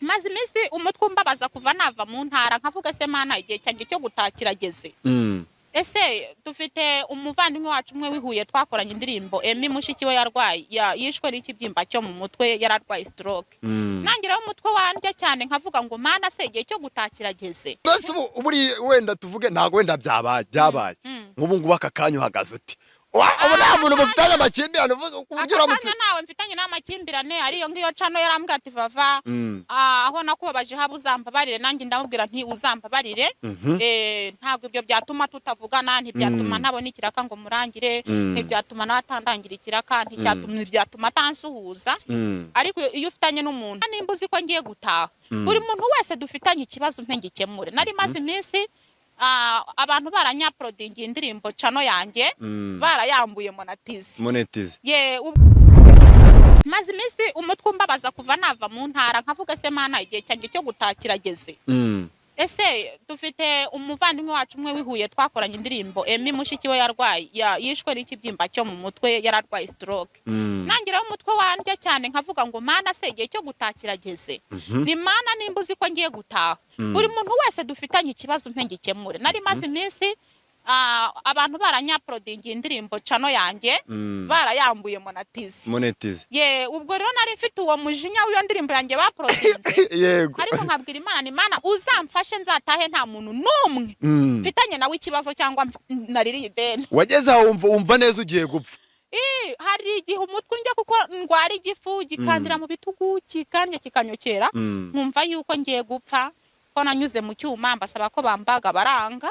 maze iminsi umutwe umbabaza kuva nava mu ntara nkavuga se mana igihe cyanjye cyo gutakira geze. Ese dufite umuvandimwe wacu umwe wihuye twakoranye indirimbo Emi mushiki we yarwaye yishwe n'ikibyimba cyo mu mutwe yararwaye stroke. Nangiraho umutwe wandya cyane nkavuga ngo mana se igihe cyo gutakira geze. Bose uburi wenda tuvuge ntago wenda byabaye nk'ubu ngubu aka kanya uhagaze uti ubu nta muntu mufitanye amakimbirane uburyo uramutse nawe mfitanye n'amakimbirane ariyo ngiyo cano yarambwira ati Vava aho nakubabaje haba uzambabarire nanjye ndamubwira nti uzambabarire ntabwo ibyo byatuma tutavugana ntibyatuma ntabona ikiraka ngo murangire ntibyatuma natandangira ikiraka ntibyatuma atansuhuza ariko iyo ufitanye n'umuntu nimba uzi ko ngiye gutaha buri muntu wese dufitanye ikibazo mpengikemure nari maze iminsi abantu baranyaprodinga indirimbo cano yanjye barayambuye monetize maze iminsi umutwe umbabaza kuva nava mu ntara nkavuga se mana igihe cyanjye cyo gutakira geze. Ese dufite umuvandimwe wacu umwe wihuye twakoranye indirimbo Emi mushiki we yarwaye yishwe n'ikibyimba cyo mu mutwe yararwaye stroke. Nangiraho umutwe wandya cyane nkavuga ngo mana se igihe cyo gutakira geze. Ni mana nimba uzi ko ngiye gutaha buri muntu wese dufitanye ikibazo mpengikemure nari maze iminsi abantu baranyaprodinga indirimbo cano yanjye barayambuye monetize ubwo rero nari mfite uwo mujinya w'iyo ndirimbo yanjye baprodinze ariko nkabwira Imana ni Mana uzamfashe nzatahe nta muntu n'umwe mfitanye nawe ikibazo cyangwa naririye ideni. Wageze aho wumva neza ugiye gupfa? Hari igihe umutwe njya kuko ndwara igifu gikandira mu bitugu kikandya kikanyokera nkumva yuko ngiye gupfa ko nanyuze mu cyuma mbasaba ko bambaga baranga.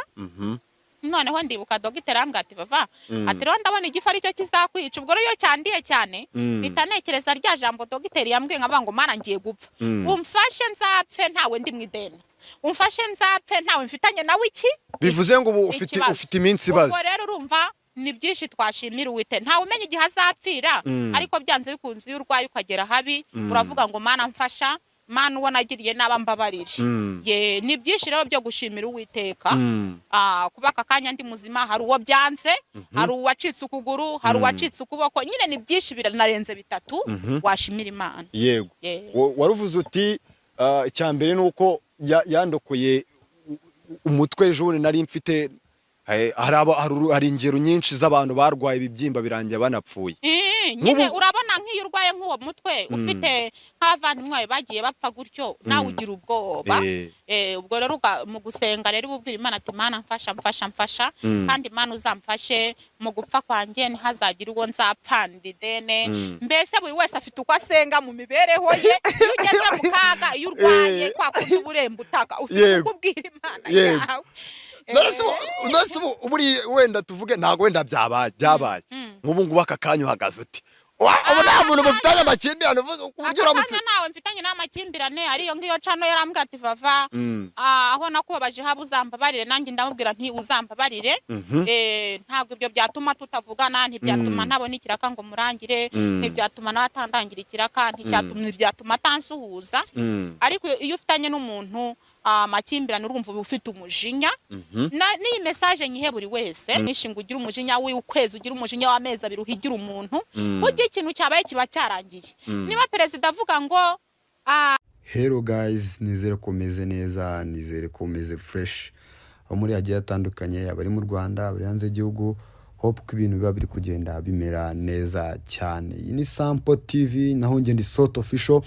Noneho ndibuka dogiteri ambwira ati Vava ati rero ndabona igifu ari cyo kizakwica. Ubwo rero cyandiye cyane bitanekereza rya jambo dogiteri yambwiye nkavuga ngo mana ngiye gupfa umfashe nzapfe ntawe ndi mu ideni umfashe nzapfe ntawe mfitanye nawe iki bivuze ngo ubu ufite iminsi ibaze. Ubwo rero urumva ni byinshi twashimira Uwiteka ntawe umenya igihe azapfira ariko byanze bikunze iyo urwaye ukagera habi uravuga ngo mana mfasha Mana uwo nagiriye naba mbabarire. Ni byinshi rero byo gushimira Uwiteka kuba aka kanya ndi muzima. Hari uwo byanze hari uwacitse ukuguru hari uwacitse ukuboko nyine ni byinshi biranarenze bitatu washimira Imana. Yego waruvuze uti icyambere nuko yandokoye umutwe ejo nari mfite hari ingero nyinshi z'abantu barwaye ibibyimba birangiye banapfuye. Nyine urabona nk'iyo urwaye nk'uwo mutwe ufite nk'abavandimwe bagiye bapfa gutyo nawe ugira ubwoba. Ubwo rero mu gusenga rero ububwira Imana ati Mana mfasha kandi Imana uzamfashe mu gupfa kwanjye ntihazagire uwo nzapfanira idene. Mbese buri wese afite uko asenga mu mibereho ye. Iyo ugeze mu kaga iyo urwaye kwa kundi uburemba utaka ufite kubwira Imana yawe. Nose uburi wenda tuvuge ntago wenda byabaye nk'ubu ngubu aka kanya uhagaze uti ubu nta muntu mufitanye amakimbirane uburyo uramutse nawe mfitanye n'amakimbirane ariyo ngiyo cano yarambwira ati Vava aho nakubabaje haba uzambabarire nanjye ndamubwira nti uzambabarire ntabwo ibyo byatuma tutavugana ntibyatuma ntabona ikiraka ngo murangire ntibyatuma natandangira ikiraka ntibyatuma atansuhuza ariko iyo ufitanye n'umuntu amakimbirane urumva ufite umujinya n'iyi message nyihe buri wese nishinga ugira umujinya w'ukwezi ugira umujinya w'amezi abiri uhigira umuntu burya ikintu cyabaye kiba cyarangiye. Niba perezida avuga ngo hello guys nizere ko meze neza nizere ko meze fresh aho muri agiye atandukanye abari mu Rwanda abari hanze y'igihugu hope ko ibintu biba biri kugenda bimera neza cyane. Iyi ni Sample TV naho nge ndi Sot Official.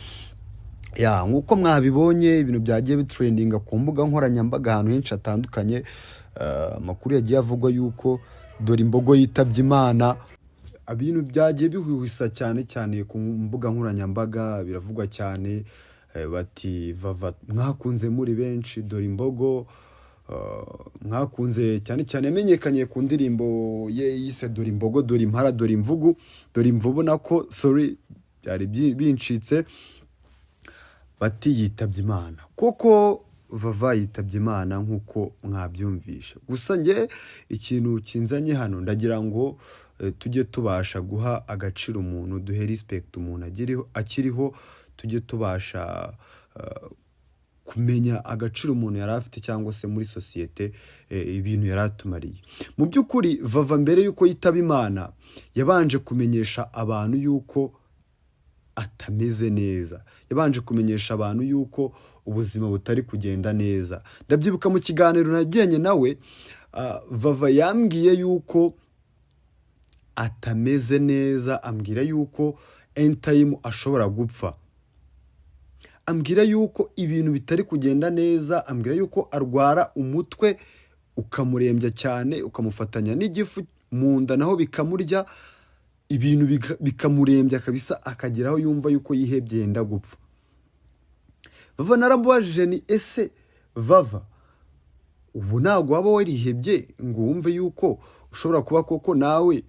Nkuko mwabibonye ibintu byagiye bitrendinga ku mbuga nkoranyambaga ahantu henshi atandukanye. Amakuru yagiye avugwa yuko dore imbogo yitabye Imana. Ibintu byagiye bihwihwisa cyane ku mbuga nkoranyambaga biravugwa cyane bati Vava mwakunze muri benshi dore imbogo mwakunze cyane yamenyekanye ku ndirimbo ye yise dore imbogo dore impara dore imvugu dore imvubu nako byari bincitse bati yitabye Imana. Koko Vava yitabye Imana nkuko mwabyumvisha. Gusa nge ikintu kinzanye hano ndagira ngo tujye tubasha guha agaciro umuntu duhe respect umuntu akiriho tujye tubasha kumenya agaciro umuntu yari afite cyangwa se muri societe ibintu yari atumariye. Mu by'ukuri Vava mbere yuko yitaba Imana yabanje kumenyesha abantu yuko atameze neza, yabanje kumenyesha abantu yuko ubuzima butari kugenda neza. Ndabyibuka mu kiganiro nagiranye nawe, Vava yambwiye yuko atameze neza, ambwira yuko anytime ashobora gupfa, ambwira yuko ibintu bitari kugenda neza, ambwira yuko arwara umutwe ukamurembya cyane, ukamufatanya n'igifu mu nda naho bikamurya, ibintu bikamurembya kabisa, akageraho yumva yuko yihebye yenda gupfa. Vava naramubajije ni ese Vava, ubu ntabwo waba warihebye ngo wumve yuko ushobora kuba koko nawe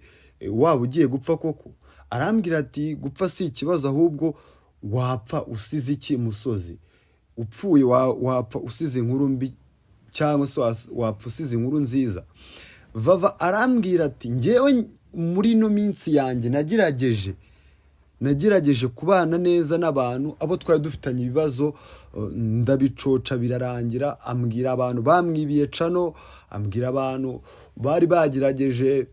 waba ugiye gupfa koko? Arambwira ati gupfa si ikibazo, ahubwo wapfa usize iki musozi? Upfuye wapfa usize inkuru mbi cyangwa se wapfa usize inkuru nziza? Vava arambwira ati ngewe muri no minsi yanjye nagerageje kubana neza n'abantu abo twari dufitanye ibibazo, ndabicoca birarangira. Ambwira abantu bamwibiye cano, ambwira abantu bari bagerageje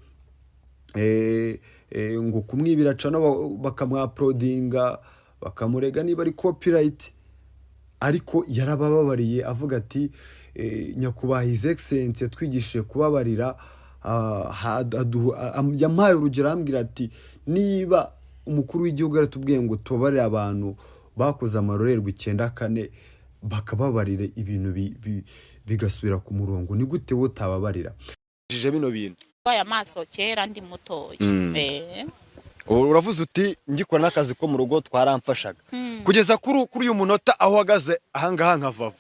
ngo kumwibira cano bakamwaprodinga, bakamurega niba ari copyright, ariko yarabababariye avuga ati nyakubahwa His Excellency yatwigishije kubabarira. Yampaye urugero, arambwira ati niba umukuru w'igihugu yaratubwiye ngo tubabarire abantu bakoze amarorerwa 94 bakababarira ibintu bigasubira ku murongo, ni gute wowe utababarira? Bino bintu aya maso kera ndi mutoye. Uravuze uti ngikora n'akazi ko mu rugo twaramfashaga kugeza kuri uyu munota aho uhagaze ahangaha nka Vava,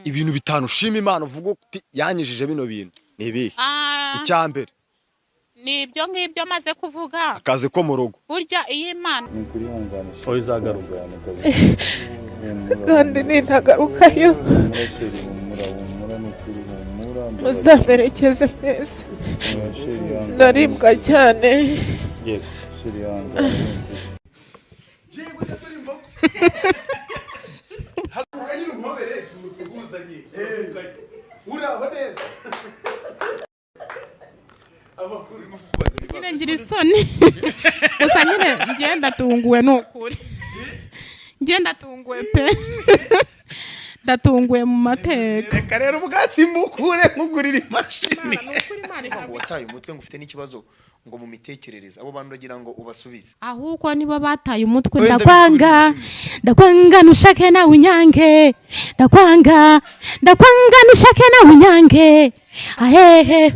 ibintu bitanu ushima Imana uvuga uti yanyijije bino bintu ni ibihe? Icyambere ni ibyo ngibyo maze kuvuga, akazi ko mu rugo. burya iyi Imana oya izagaruka kandi nintagarukayo muzamerekeze mwese, ndaribwa cyane. nyine ngira isoni gusa nyine ngenda tunguwe n'ukuri, ngenda tunguwe pe ndatunguwe mu mateka. reka rero ubwatsi mukure nkugurira imashini. ntabwo wataye umutwe ngo ufite n'ikibazo ngo mu mitekerereze, abo bantu uragira ngo ubasubize? ahubwo nibo bataye umutwe. ndakwanga nushake na unyange, ndakwanga nushake na unyange, ahehe